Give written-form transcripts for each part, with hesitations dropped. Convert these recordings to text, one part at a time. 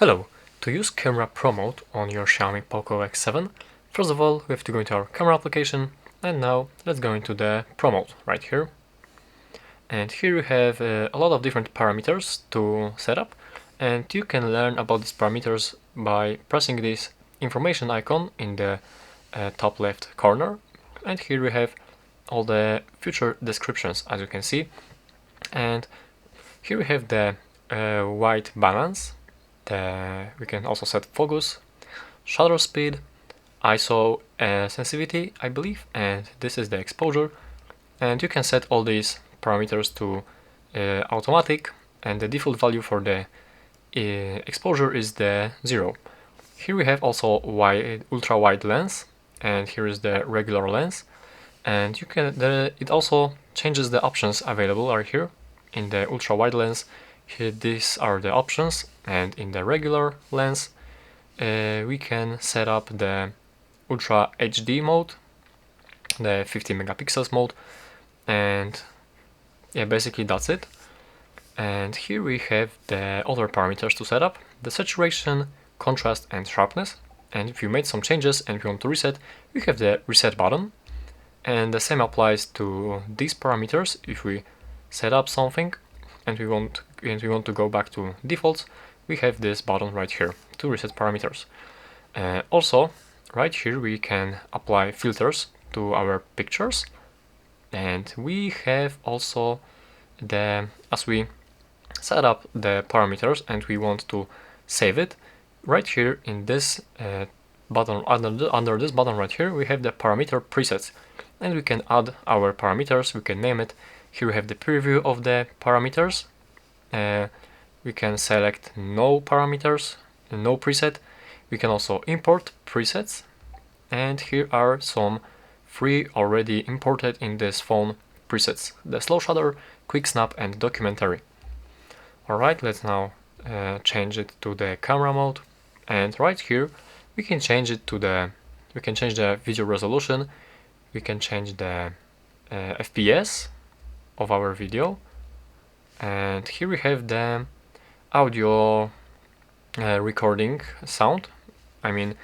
Hello! To use Camera Pro Mode on your Xiaomi Poco X7, first of all we have to go into our camera application, and now let's go into the Pro Mode right here. And here you have a lot of different parameters to set up, and you can learn about these parameters by pressing this information icon in the top left corner. And here we have all the future descriptions, as you can see. And here we have the white balance. We can also set focus, shutter speed, ISO sensitivity, I believe, and this is the exposure. And you can set all these parameters to automatic, and the default value for the exposure is the 0. Here we have also ultra wide lens, and here is the regular lens. And you can it also changes the options available are here in the ultra wide lens. Here, these are the options, and in the regular lens we can set up the Ultra HD mode, the 50 megapixels mode, and yeah, basically that's it. And here we have the other parameters to set up, the saturation, contrast and sharpness. And if you made some changes and you want to reset, you have the reset button. And the same applies to these parameters. If we set up something and we want to go back to defaults, we have this button right here to reset parameters. Also, right here we can apply filters to our pictures, and we have also as we set up the parameters and we want to save it, right here in this button, under this button right here, we have the parameter presets, and we can add our parameters, we can name it. Here we have the preview of the parameters. We can select no parameters, no preset. We can also import presets, and here are some free already imported in this phone presets: the slow shutter, quick snap and documentary. Alright, let's now change it to the camera mode, and right here we can change it to we can change the video resolution, we can change the FPS of our video, and here we have the audio recording sound, I mean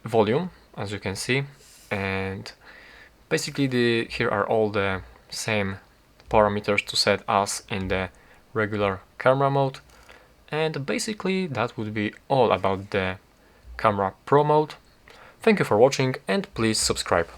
volume, as you can see. And basically here are all the same parameters to set as in the regular camera mode. And basically that would be all about the Camera Pro mode. Thank you for watching, and please subscribe.